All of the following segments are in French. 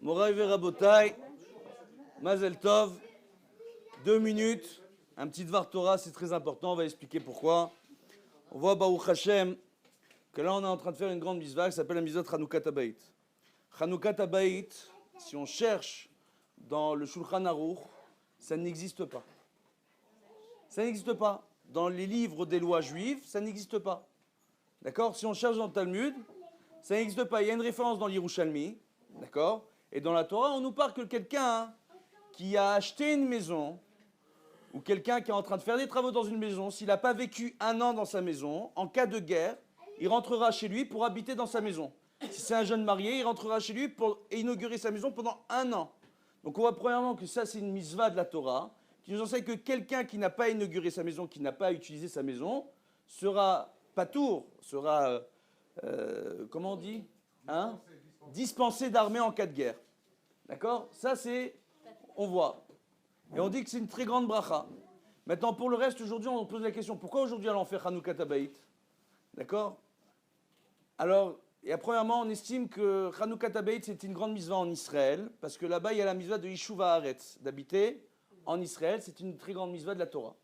Moraï Verabotai, Mazel Tov, 2 minutes, un petit Dvar Torah, c'est très important, on va expliquer pourquoi. On voit Baruch Hashem que là on est en train de faire une grande mitzvah qui s'appelle la mitzvah de Chanoukat Habayit. Chanoukat Habayit, si on cherche dans le Shulchan Aruch, ça n'existe pas. Ça n'existe pas. Dans les livres des lois juives, ça n'existe pas. D'accord? Si on cherche dans le Talmud, ça n'existe pas. Il y a une référence dans l'Yerushalmi, d'accord? Et dans la Torah, on nous parle que quelqu'un qui a acheté une maison, ou quelqu'un qui est en train de faire des travaux dans une maison, s'il n'a pas vécu 1 an dans sa maison, en cas de guerre, il rentrera chez lui pour habiter dans sa maison. Si c'est un jeune marié, il rentrera chez lui pour inaugurer sa maison pendant 1 an. Donc on voit premièrement que ça, c'est une mitzvah de la Torah, qui nous enseigne que quelqu'un qui n'a pas inauguré sa maison, qui n'a pas utilisé sa maison, sera patour, sera, comment on dit, hein, dispensé d'armée en cas de guerre. D'accord? Ça, c'est, on voit. Et on dit que c'est une très grande bracha. Maintenant, pour le reste, aujourd'hui, on pose la question, pourquoi aujourd'hui on fait Chanoukat Habayit? D'accord? Alors, et premièrement, on estime que Chanoukat Habayit, c'est une grande mitzvah en Israël, parce que là-bas, il y a la mitzvah de Yishuv Haaretz, d'habiter en Israël, c'est une très grande mitzvah de la Torah.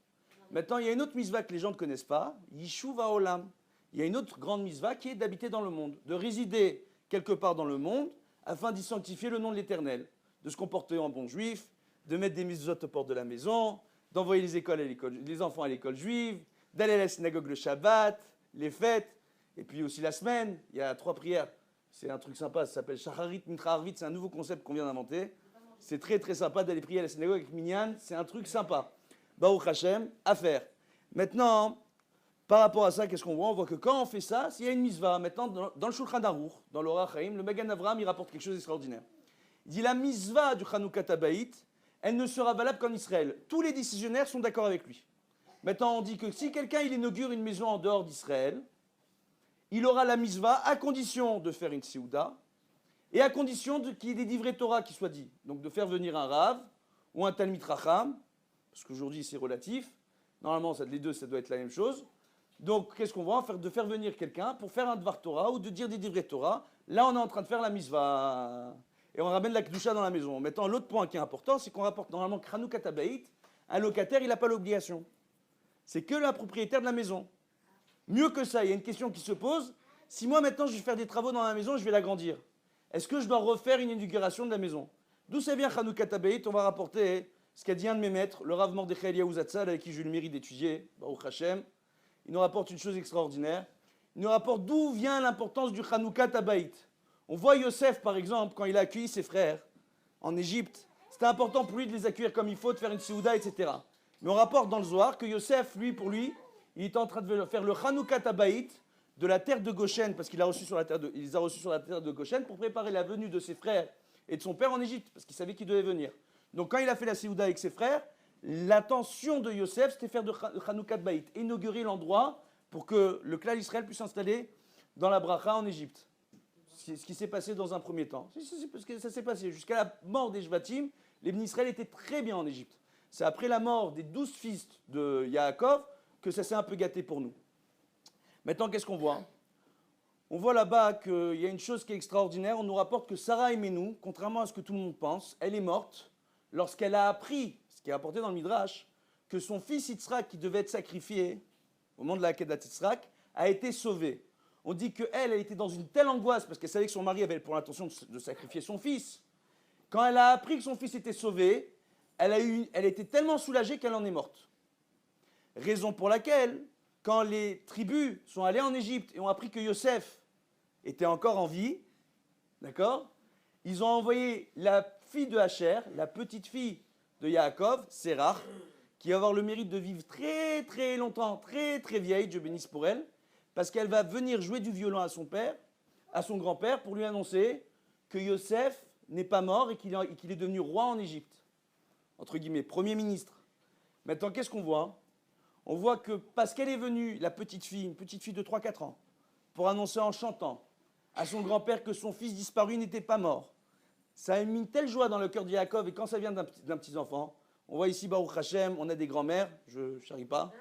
Maintenant, il y a une autre mitzvah que les gens ne connaissent pas, Yishuv Haolam. Il y a une autre grande mitzvah qui est d'habiter dans le monde, de résider quelque part dans le monde, afin d'y sanctifier le nom de l'Éternel, de se comporter en bon juif, de mettre des mitzvot aux portes de la maison, d'envoyer les enfants à l'école juive, d'aller à la synagogue le Shabbat, les fêtes, et puis aussi la semaine, il y a 3 prières. C'est un truc sympa, ça s'appelle Shacharit Mincha Arvit, c'est un nouveau concept qu'on vient d'inventer. C'est très très sympa d'aller prier à la synagogue avec Minyan, c'est un truc sympa. Baruch Hashem, à faire. Maintenant, par rapport à ça, qu'est-ce qu'on voit? On voit que quand on fait ça, s'il y a une mitzvah, maintenant dans le Shulchan Aruch, dans l'Orach Chaim, le Magen Avraham, il rapporte quelque chose d'extraordinaire. Il dit la mitzvah du Chanoukat Habayit, elle ne sera valable qu'en Israël. Tous les décisionnaires sont d'accord avec lui. Maintenant, on dit que si quelqu'un il inaugure une maison en dehors d'Israël, il aura la mitzvah à condition de faire une Seouda et à condition qu'il y ait des divrei Torah qui soient dits. Donc de faire venir un Rav ou un Talmid Racham, parce qu'aujourd'hui c'est relatif. Normalement, les deux, ça doit être la même chose. Donc, qu'est-ce qu'on voit? De faire venir quelqu'un pour faire un Dvar Torah ou de dire des divrei Torah. Là, on est en train de faire la mitzvah. Et on ramène la Kedusha dans la maison. Maintenant, l'autre point qui est important, c'est qu'on rapporte normalement Chanoukat Habayit, un locataire, il n'a pas l'obligation. C'est que la propriétaire de la maison. Mieux que ça, il y a une question qui se pose. Si moi, maintenant, je vais faire des travaux dans la maison, je vais l'agrandir. Est-ce que je dois refaire une inauguration de la maison? D'où ça vient Chanoukat Habayit? On va rapporter ce qu'a dit un de mes maîtres, le Rav Mordechai Eliyahu Zatzal, avec qui j'ai eu le mérite d'étudier, Baruch Hashem. Il nous rapporte une chose extraordinaire. Il nous rapporte d'où vient l'importance du Chanoukat Habayit. On voit Yosef, par exemple, quand il a accueilli ses frères en Égypte, c'était important pour lui de les accueillir comme il faut, de faire une Seouda, etc. Mais on rapporte dans le Zohar que Yosef, pour lui, il était en train de faire le Chanoukat Habayit de la terre de Goshen, parce qu'il a reçu sur la terre il les a reçus sur la terre de Goshen pour préparer la venue de ses frères et de son père en Égypte, parce qu'il savait qu'il devait venir. Donc quand il a fait la Seouda avec ses frères, l'intention de Yosef, c'était faire de Chanoukat Habayit, inaugurer l'endroit pour que le clan d'Israël puisse s'installer dans la Bracha en Égypte. Ce qui s'est passé dans un premier temps. Ça s'est passé jusqu'à la mort des Shvatim, les Bnei Israël étaient très bien en Égypte. C'est après la mort des 12 fils de Yaakov que ça s'est un peu gâté pour nous. Maintenant, qu'est-ce qu'on voit? On voit là-bas qu'il y a une chose qui est extraordinaire. On nous rapporte que Sarah Imenou, contrairement à ce que tout le monde pense, elle est morte lorsqu'elle a appris, ce qui est rapporté dans le Midrash, que son fils Yitzhak, qui devait être sacrifié au moment de la Akedat Yitzhak, a été sauvé. On dit qu'elle était dans une telle angoisse parce qu'elle savait que son mari avait pour l'intention de sacrifier son fils. Quand elle a appris que son fils était sauvé, elle était tellement soulagée qu'elle en est morte. Raison pour laquelle, quand les tribus sont allées en Égypte et ont appris que Yosef était encore en vie, d'accord, ils ont envoyé la fille de Hacher, la petite fille de Yaakov, Sérach, qui va avoir le mérite de vivre très très longtemps, très très vieille, Dieu bénisse pour elle, parce qu'elle va venir jouer du violon à son père, à son grand-père, pour lui annoncer que Yosef n'est pas mort et qu'il est devenu roi en Égypte. Entre guillemets, premier ministre. Maintenant, qu'est-ce qu'on voit? On voit que parce qu'elle est venue, la petite fille, une petite fille de 3-4 ans, pour annoncer en chantant à son grand-père que son fils disparu n'était pas mort, ça a mis une telle joie dans le cœur de Yaakov, et quand ça vient d'un petit enfant, on voit ici Baruch Hashem, on a des grands-mères, je ne charrie pas,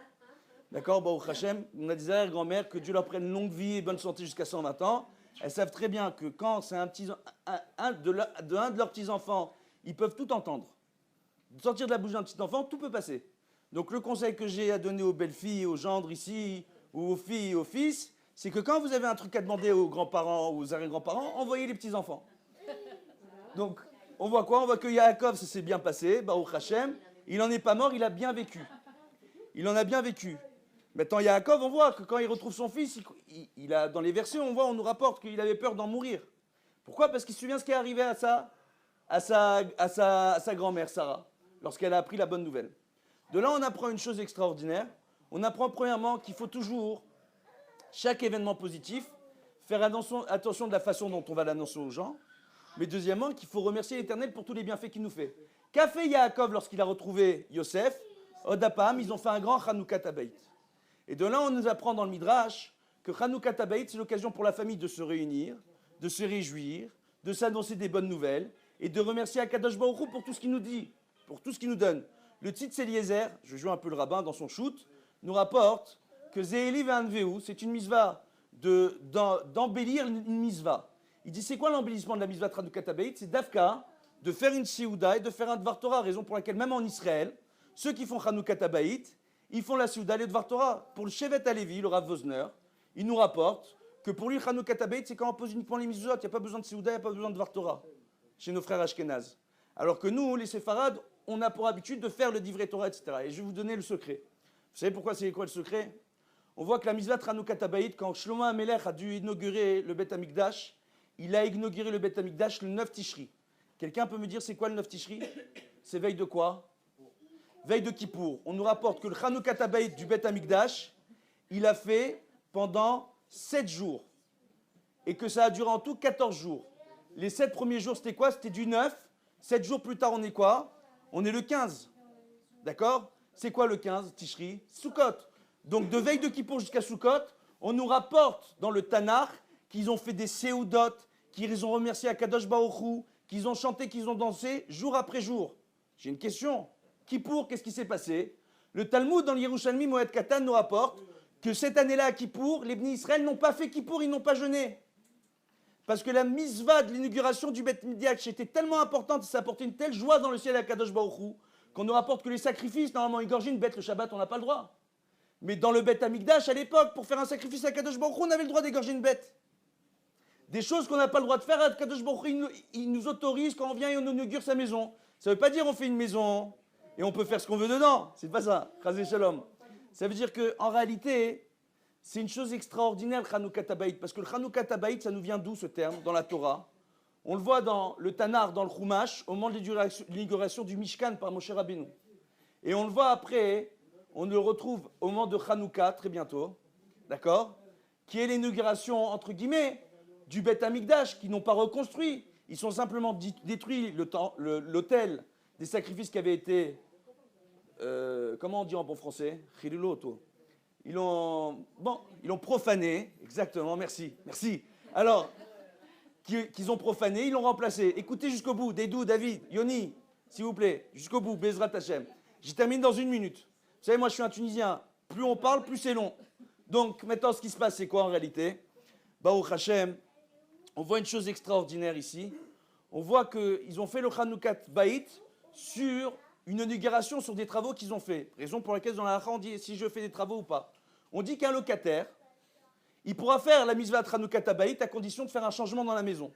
d'accord, Baruch Hashem, on a des arrière-grands-mères, que Dieu leur prenne longue vie et bonne santé jusqu'à 120 ans, elles savent très bien que quand c'est un de leurs petits-enfants, ils peuvent tout entendre. Sortir de la bouche d'un petit enfant, tout peut passer. Donc le conseil que j'ai à donner aux belles-filles, aux gendres ici, ou aux filles et aux fils, c'est que quand vous avez un truc à demander aux grands-parents ou aux arrière-grands-parents, envoyez les petits-enfants. Donc, on voit quoi? On voit que Yaakov, ça s'est bien passé, Baruch Hashem. Il n'en est pas mort, il a bien vécu. Il en a bien vécu. Maintenant, Yaakov, on voit que quand il retrouve son fils, il a, dans les versets, on nous rapporte qu'il avait peur d'en mourir. Pourquoi? Parce qu'il se souvient ce qui est arrivé à sa grand-mère, Sarah, lorsqu'elle a appris la bonne nouvelle. De là, on apprend une chose extraordinaire. On apprend premièrement qu'il faut toujours, chaque événement positif, faire attention de la façon dont on va l'annoncer aux gens. Mais deuxièmement, qu'il faut remercier l'Éternel pour tous les bienfaits qu'il nous fait. Qu'a fait Yaakov lorsqu'il a retrouvé Yosef? Odapam, ils ont fait un grand Hanoukat Habayit. Et de là, on nous apprend dans le Midrash que Hanoukat Habayit, c'est l'occasion pour la famille de se réunir, de se réjouir, de s'annoncer des bonnes nouvelles et de remercier Akadosh Baruch Hu pour tout ce qu'il nous dit, pour tout ce qu'il nous donne. Le Tzitz Eliezer, je joue un peu le rabbin dans son shoot, nous rapporte que Ze'eli ve'anveu, c'est une misva d'embellir une misva. Il dit c'est quoi l'embellissement de la misva Hanoukat Habayit? C'est d'Afka, de faire une Siouda et de faire un Dvar Torah, raison pour laquelle même en Israël, ceux qui font Hanoukat Habayit, ils font la Siouda et le Dvar Torah. Pour le Shevet Alevi, le Rav Vosner, il nous rapporte que pour lui Hanoukat Habayit, c'est quand on pose uniquement les mizuzot, il n'y a pas besoin de Siouda, il n'y a pas besoin de Dvar Torah, chez nos frères Ashkenaz. Alors que nous, les Séfarades, on a pour habitude de faire le Divrei Torah, etc. Et je vais vous donner le secret. Vous savez pourquoi c'est quoi le secret? On voit que la misva Hanoukat Habayit, quand Shlomo HaMelech a dû inaugurer le Beth Amikdash, il a inauguré le Beth Amikdash le 9 Tishri. Quelqu'un peut me dire c'est quoi le 9 Tishri? C'est veille de quoi? Veille de Kippour. On nous rapporte que le Hanoukat Habayit du Beth Amikdash, il a fait pendant 7 jours. Et que ça a duré en tout 14 jours. Les 7 premiers jours, c'était quoi? C'était du 9. 7 jours plus tard, on est quoi? On est le 15. D'accord? C'est quoi le 15, Tishri? Sukkot. Donc de veille de Kippour jusqu'à Sukkot, on nous rapporte dans le Tanakh qu'ils ont fait des séoudot, qu'ils ont remercié Akadosh Baruch Hu, qu'ils ont chanté, qu'ils ont dansé jour après jour. J'ai une question. Kippour, qu'est-ce qui s'est passé? Le Talmud dans le Yerushalmi Moed Katan nous rapporte que cette année-là à Kippour, les Bnei Israël n'ont pas fait Kippour, ils n'ont pas jeûné. Parce que la misva de l'inauguration du Beth Mikdash était tellement importante et ça apportait une telle joie dans le ciel à Kadosh Baruch Hu qu'on nous rapporte que les sacrifices, normalement égorger une bête le Shabbat, on n'a pas le droit. Mais dans le Beth Amikdash, à l'époque, pour faire un sacrifice à Kadosh Baruch Hu, on avait le droit d'égorger une bête. Des choses qu'on n'a pas le droit de faire à Kadosh Baruch Hu, il nous autorise quand on vient et on inaugure sa maison. Ça ne veut pas dire on fait une maison et on peut faire ce qu'on veut dedans. C'est pas ça. Chazé Shalom. Ça veut dire qu'en réalité, c'est une chose extraordinaire le Hanoukat Habayit. Parce que le Hanoukat Habayit, ça nous vient d'où ce terme dans la Torah? On le voit dans le Tanar, dans le Chumash, au moment de l'inauguration du Mishkan par Moshe Rabbeinu. Et on le voit après, on le retrouve au moment de Hanouka, très bientôt, d'accord? Qui est l'inauguration, entre guillemets, du Beth Amikdash, qui n'ont pas reconstruit. Ils sont simplement détruits l'autel des sacrifices qui avaient été, comment on dit en bon français? Chiluloto. Ils l'ont profané, exactement, merci. Alors, qu'ils ont profané, ils l'ont remplacé. Écoutez jusqu'au bout, Dédou, David, Yoni, s'il vous plaît, jusqu'au bout, Bezrat Hashem. J'y termine dans 1 minute. Vous savez, moi je suis un Tunisien, plus on parle, plus c'est long. Donc maintenant, ce qui se passe, c'est quoi en réalité? Baruch Hashem, on voit une chose extraordinaire ici. On voit qu'ils ont fait le Hanoukat Bayit sur une inauguration sur des travaux qu'ils ont fait. Raison pour laquelle dans la Halacha, on dit si je fais des travaux ou pas. On dit qu'un locataire, il pourra faire la misva Hanoukat Habayit à condition de faire un changement dans la maison.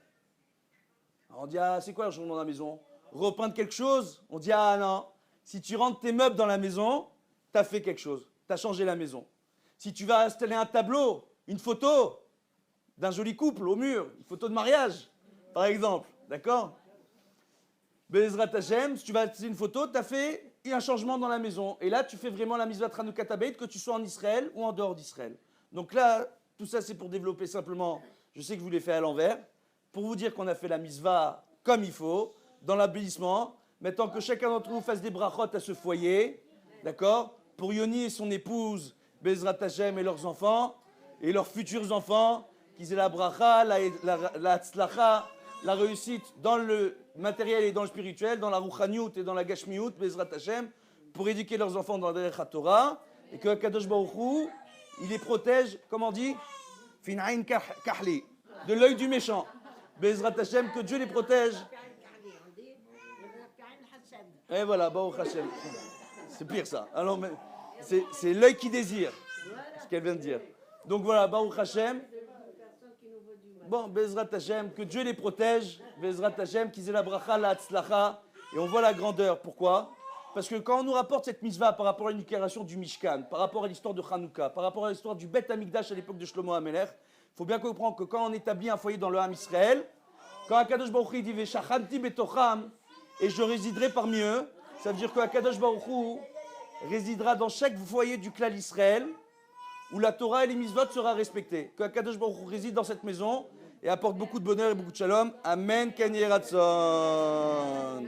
Alors on dit ah c'est quoi le changement dans la maison? Repeindre quelque chose? On dit ah non. Si tu rentres tes meubles dans la maison, tu as fait quelque chose. Tu as changé la maison. Si tu vas installer un tableau, une photo d'un joli couple au mur, une photo de mariage, par exemple, d'accord? Bezrat Hashem, si tu vas installer une photo, tu as fait un changement dans la maison. Et là, tu fais vraiment la misva Hanoukat Habayit, que tu sois en Israël ou en dehors d'Israël. Donc là, tout ça, c'est pour développer simplement, je sais que je vous l'ai fait à l'envers, pour vous dire qu'on a fait la misva comme il faut, dans l'embellissement, maintenant que chacun d'entre vous fasse des brachot à ce foyer, d'accord? Pour Yoni et son épouse, Bezrat Hashem et leurs enfants, et leurs futurs enfants, qu'ils aient la bracha, la tzlacha, la réussite dans le matériel et dans le spirituel, dans la rouchaniout et dans la gashmiout, Bezrat Hashem, pour éduquer leurs enfants dans la Derech HaTorah, et que Kadosh Baruch Hu, il les protège, comment on dit? Finaïn kahli. de l'œil du méchant. Bezrat Hashem, que Dieu les protège. Et voilà, Baruch Hashem. C'est pire ça. Alors, c'est l'œil qui désire, ce qu'elle vient de dire. Donc voilà, Baruch Hashem. Bon, Bezrat Hashem, que Dieu les protège. Bezrat Hashem, qu'ils aient la bracha, la hatzlacha. Et on voit la grandeur. Pourquoi? Parce que quand on nous rapporte cette mitzvah par rapport à l'inauguration du Mishkan, par rapport à l'histoire de Hanouka, par rapport à l'histoire du Beth Amikdash à l'époque de Shlomo HaMelech, il faut bien comprendre que quand on établit un foyer dans le Ham Israël, quand Akadosh Baruch Hu dit Veshachanti betocham, et je résiderai parmi eux, ça veut dire que Akadosh Baruch Hu résidera dans chaque foyer du clan Israël, où la Torah et les mitzvot sera respectées. Que Akadosh Baruch Hu réside dans cette maison et apporte beaucoup de bonheur et beaucoup de shalom. Amen. Ken Yeratzon.